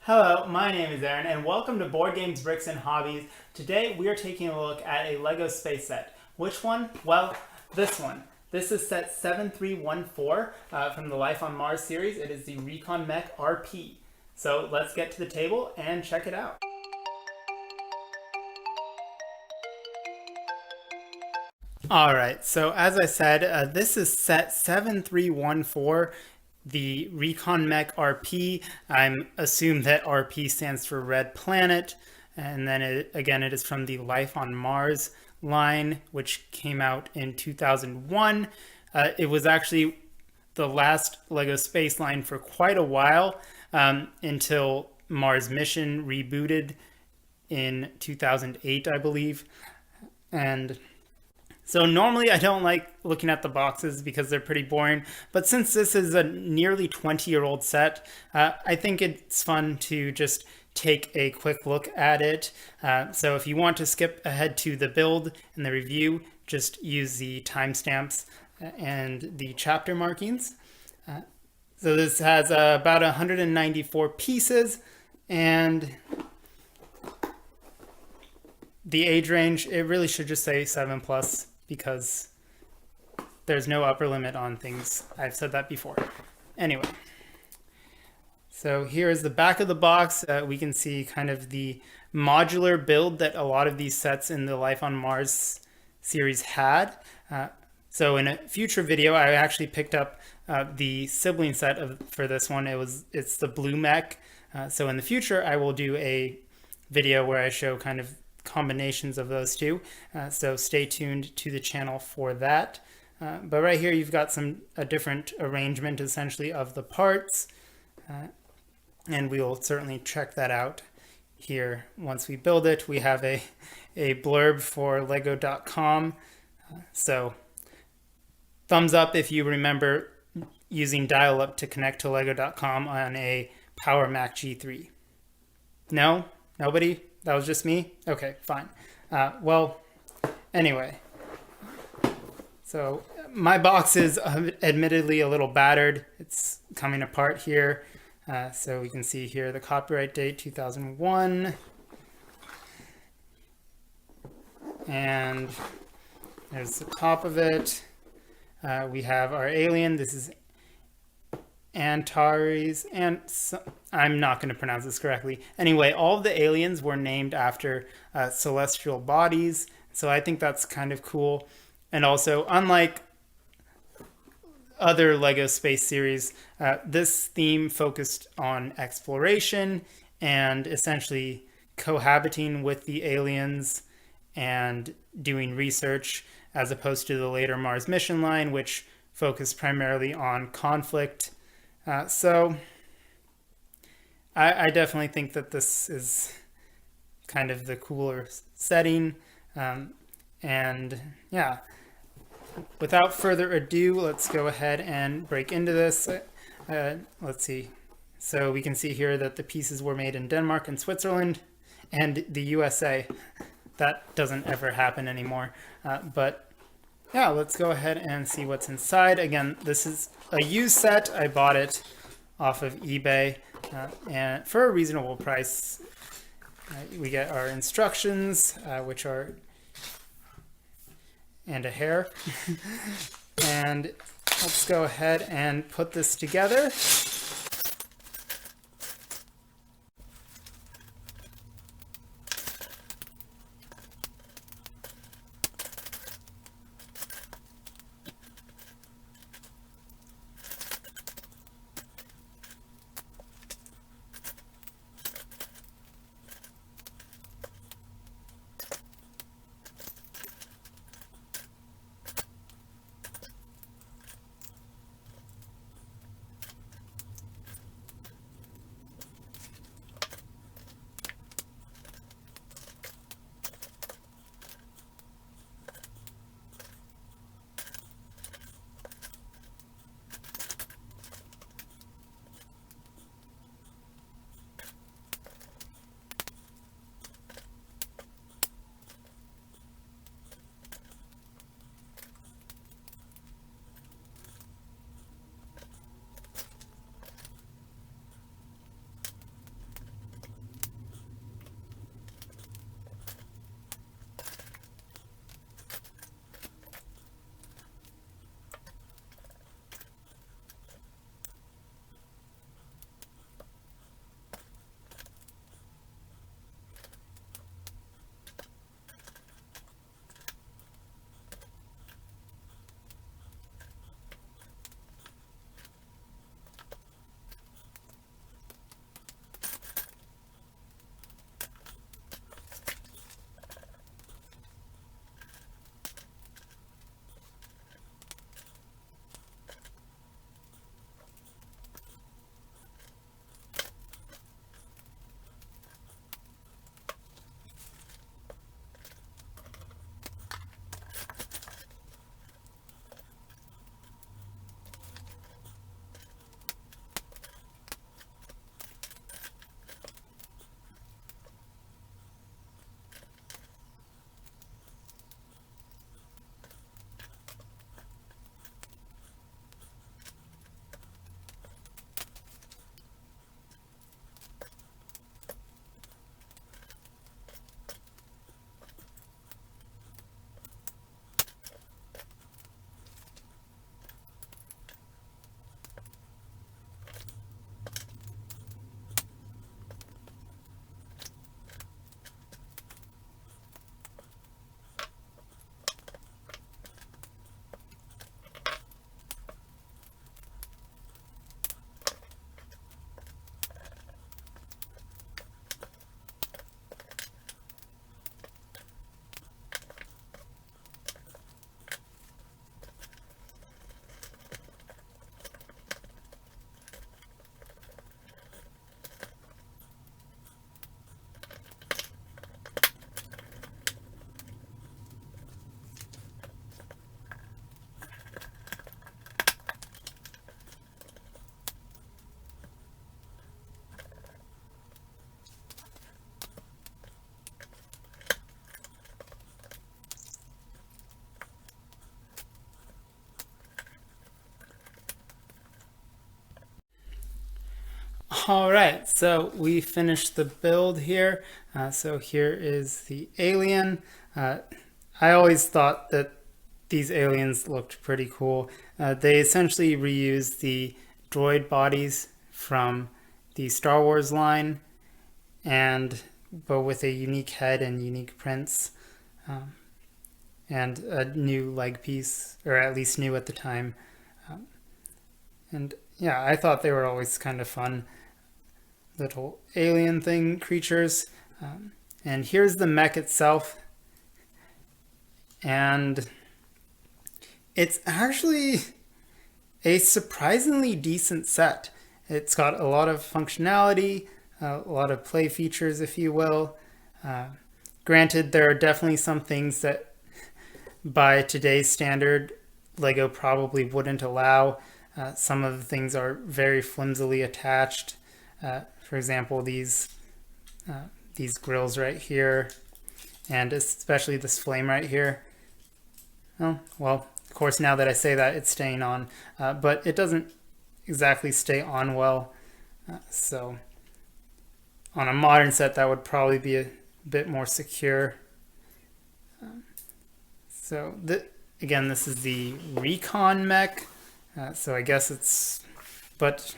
Hello, my name is Aaron, and welcome to Board Games, Bricks, and Hobbies. Today we are taking a look at a LEGO space set. Which one? Well, this one. This is set 7314 from the Life on Mars series. It is the Recon Mech RP. So let's get to the table and check it out. Alright, so as I said, this is set 7314, the Recon Mech RP. I'm assume that RP stands for Red Planet, and then it is from the Life on Mars line, which came out in 2001. It was actually the last LEGO space line for quite a while, until Mars Mission rebooted in 2008, I believe. And so normally I don't like looking at the boxes because they're pretty boring, but since this is a nearly 20-year-old set, I think it's fun to just take a quick look at it. So if you want to skip ahead to the build and the review, just use the timestamps and the chapter markings. So this has about 194 pieces, and the age range, it really should just say 7+, because there's no upper limit on things. I've said that before. Anyway, so here is the back of the box. We can see kind of the modular build that a lot of these sets in the Life on Mars series had. So in a future video, I actually picked up the sibling set for this one. It's the blue mech. So in the future, I will do a video where I show kind of combinations of those two, so stay tuned to the channel for that. But right here you've got a different arrangement essentially of the parts, and we will certainly check that out here once we build it. We have a blurb for lego.com, so thumbs up if you remember using dial-up to connect to lego.com on a Power Mac G3. No? Nobody? That was just me? Okay, fine. Well, anyway. So my box is admittedly a little battered. It's coming apart here. So we can see here the copyright date, 2001. And there's the top of it. We have our alien. This is Antares, and I'm not going to pronounce this correctly. Anyway, all of the aliens were named after celestial bodies, so I think that's kind of cool. And also, unlike other LEGO space series, this theme focused on exploration and essentially cohabiting with the aliens and doing research, as opposed to the later Mars mission line, which focused primarily on conflict. So I definitely think that this is kind of the cooler setting. And yeah, without further ado, let's go ahead and break into this. Let's see. So we can see here that the pieces were made in Denmark and Switzerland and the USA. That doesn't ever happen anymore. But yeah, let's go ahead and see what's inside. Again, this is a used set. I bought it off of eBay and for a reasonable price. We get our instructions, which are, and a hair. And let's go ahead and put this together. All right, so we finished the build here. So here is the alien. I always thought that these aliens looked pretty cool. They essentially reused the droid bodies from the Star Wars line, but with a unique head and unique prints, and a new leg piece, or at least new at the time. And yeah, I thought they were always kind of fun little alien thing creatures. And here's the mech itself. And it's actually a surprisingly decent set. It's got a lot of functionality, a lot of play features, if you will. Granted, there are definitely some things that by today's standard, LEGO probably wouldn't allow. Some of the things are very flimsily attached. For example, these grills right here, and especially this flame right here. Oh, well, of course, now that I say that, it's staying on, but it doesn't exactly stay on well. So on a modern set, that would probably be a bit more secure. Again, this is the Recon mech. So I guess but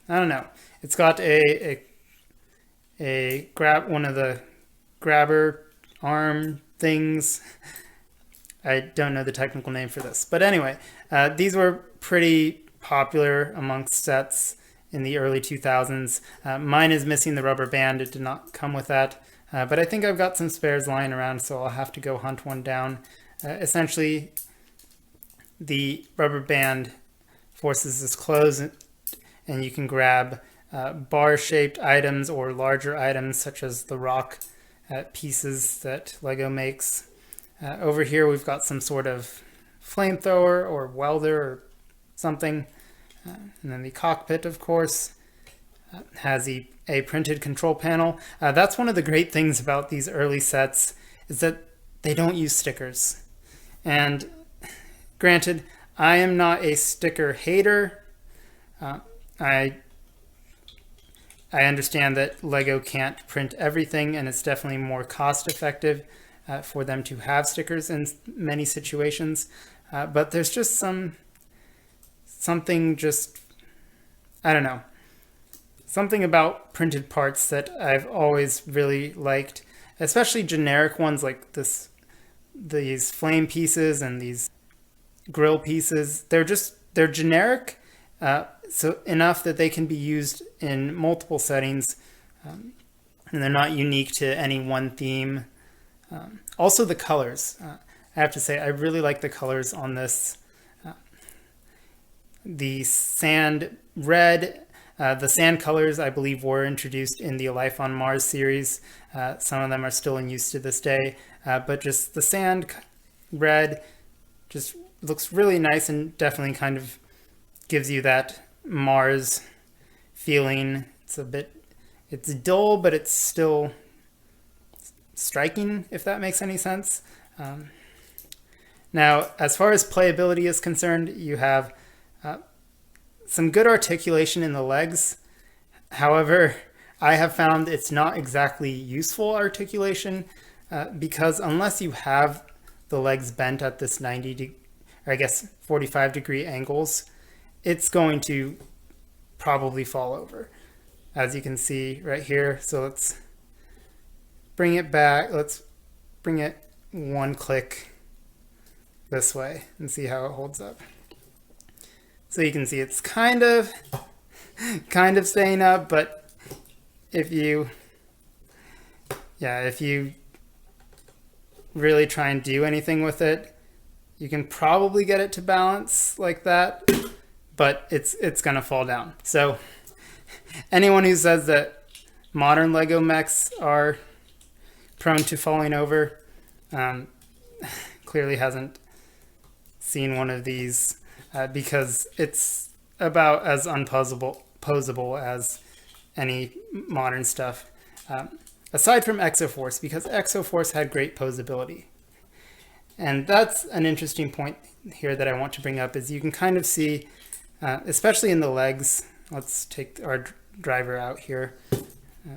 I don't know. It's got one of the grabber arm things. I don't know the technical name for this, but anyway, these were pretty popular amongst sets in the early 2000s. Mine is missing the rubber band. It did not come with that, but I think I've got some spares lying around, so I'll have to go hunt one down. Essentially, the rubber band forces this close, and you can grab bar-shaped items or larger items such as the rock pieces that LEGO makes. Over here we've got some sort of flamethrower or welder or something. And then the cockpit, of course, has a printed control panel. That's one of the great things about these early sets, is that they don't use stickers. And granted, I am not a sticker hater. I understand that LEGO can't print everything, and it's definitely more cost effective for them to have stickers in many situations. But there's just something I don't know, something about printed parts that I've always really liked, especially generic ones like these flame pieces and these grill pieces. They're generic, so enough that they can be used in multiple settings, and they're not unique to any one theme. Also the colors. I have to say, I really like the colors on this. The sand red, the sand colors, I believe, were introduced in the Life on Mars series. Some of them are still in use to this day, but just the sand red just looks really nice and definitely kind of gives you that Mars feeling. It's dull, but it's still striking, if that makes any sense. Now, as far as playability is concerned, you have some good articulation in the legs. However, I have found it's not exactly useful articulation, because unless you have the legs bent at this 45 degree angles, it's going to probably fall over, as you can see right here. So let's bring it back. Let's bring it one click this way and see how it holds up. So you can see it's kind of staying up, but if you really try and do anything with it, you can probably get it to balance like that, but it's gonna fall down. So anyone who says that modern LEGO mechs are prone to falling over clearly hasn't seen one of these, because it's about as unposable as any modern stuff, aside from exo-force, because exo-force had great posability. And that's an interesting point here that I want to bring up, is you can kind of see, especially in the legs, let's take our driver out here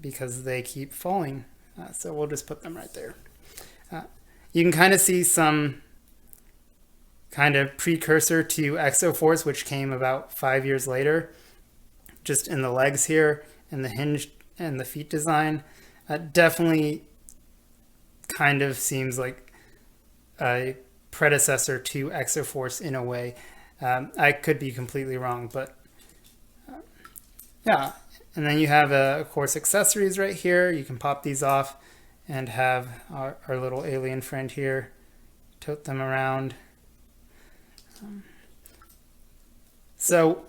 because they keep falling. So we'll just put them right there. You can kind of see some kind of precursor to exo-force, which came about 5 years later, just in the legs here and the hinge and the feet design. Definitely kind of seems like a predecessor to exo-force in a way. I could be completely wrong, but yeah. And then you have, of course, accessories right here. You can pop these off and have our little alien friend here, tote them around. So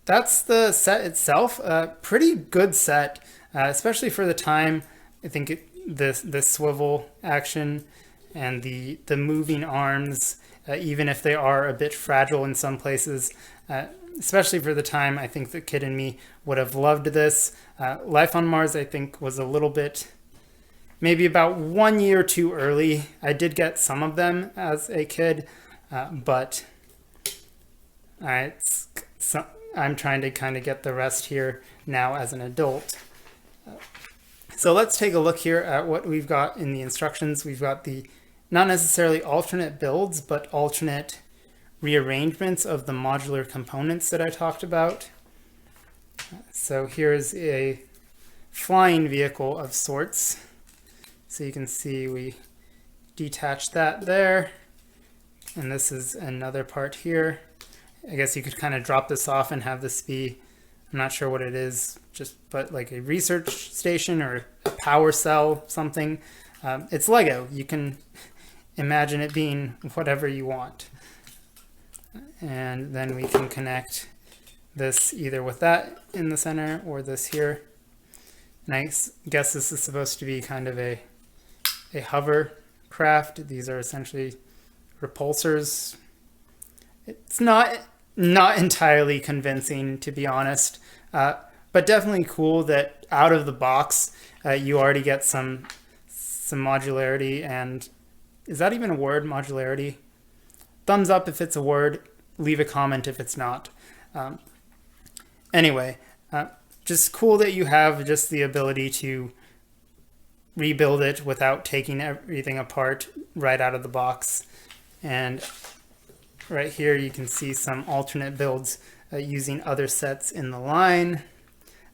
that's the set itself. Pretty good set, especially for the time. I think the swivel action and the moving arms, even if they are a bit fragile in some places, especially for the time, I think the kid in me would have loved this. Life on Mars, I think, was a little bit, maybe about 1 year too early. I did get some of them as a kid, but I'm trying to kind of get the rest here now as an adult. So let's take a look here at what we've got in the instructions. We've got the not necessarily alternate builds, but alternate rearrangements of the modular components that I talked about. So here's a flying vehicle of sorts. So you can see we detach that there. And this is another part here. I guess you could kind of drop this off and have this be, I'm not sure what it is, but like a research station or a power cell, something. It's Lego. You can imagine it being whatever you want. And then we can connect this either with that in the center or this here. And I guess this is supposed to be kind of a hovercraft. These are essentially repulsors. It's not entirely convincing, to be honest, but definitely cool that out of the box you already get some modularity. And is that even a word, modularity? Thumbs up if it's a word, leave a comment if it's not. Anyway, just cool that you have just the ability to rebuild it without taking everything apart right out of the box. And right here you can see some alternate builds using other sets in the line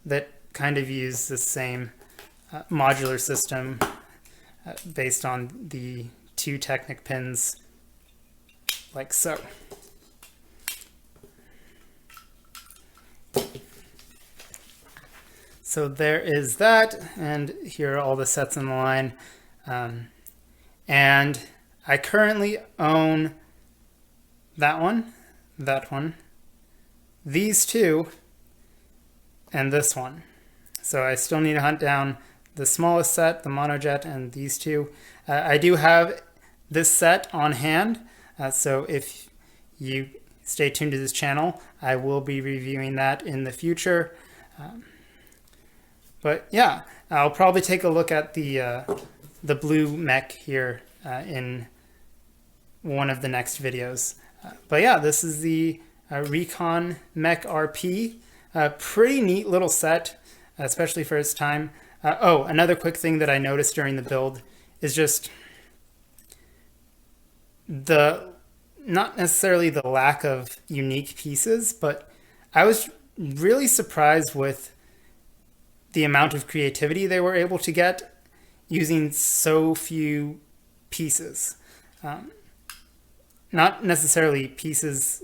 that kind of use the same modular system based on the 2 Technic pins, like so. So there is that, and here are all the sets in the line. And I currently own that one, these 2, and this one. So I still need to hunt down the smallest set, the monojet, and these 2. I do have this set on hand, so if you stay tuned to this channel, I will be reviewing that in the future. But yeah, I'll probably take a look at the blue mech here in one of the next videos. But yeah, this is the Recon Mech RP. Pretty neat little set, especially for its time. Oh, another quick thing that I noticed during the build is just not necessarily the lack of unique pieces, but I was really surprised with the amount of creativity they were able to get using so few pieces. Not necessarily pieces,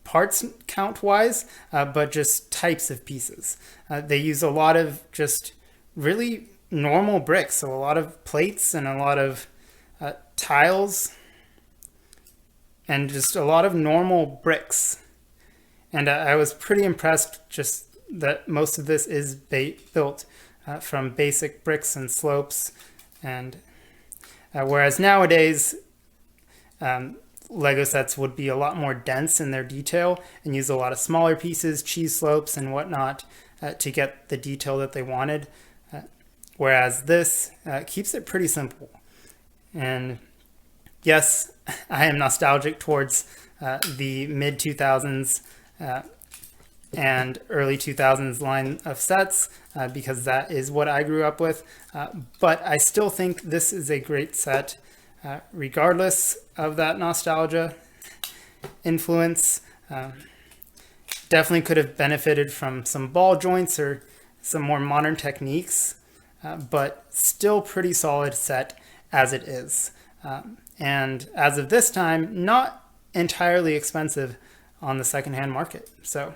parts count wise, but just types of pieces. They use a lot of just really normal bricks, so a lot of plates and a lot of tiles and just a lot of normal bricks. And I was pretty impressed just that most of this is built from basic bricks and slopes. And whereas nowadays, Lego sets would be a lot more dense in their detail and use a lot of smaller pieces, cheese slopes and whatnot to get the detail that they wanted. Whereas this keeps it pretty simple. And yes, I am nostalgic towards the mid-2000s and early 2000s line of sets because that is what I grew up with. But I still think this is a great set regardless of that nostalgia influence. Definitely could have benefited from some ball joints or some more modern techniques, but still pretty solid set as it is. And as of this time, not entirely expensive on the secondhand market. So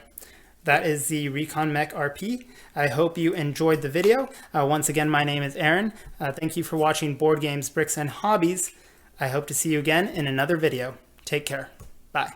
that is the Recon Mech RP. I hope you enjoyed the video. Once again, my name is Aaron. Thank you for watching Board Games, Bricks, and Hobbies. I hope to see you again in another video. Take care. Bye.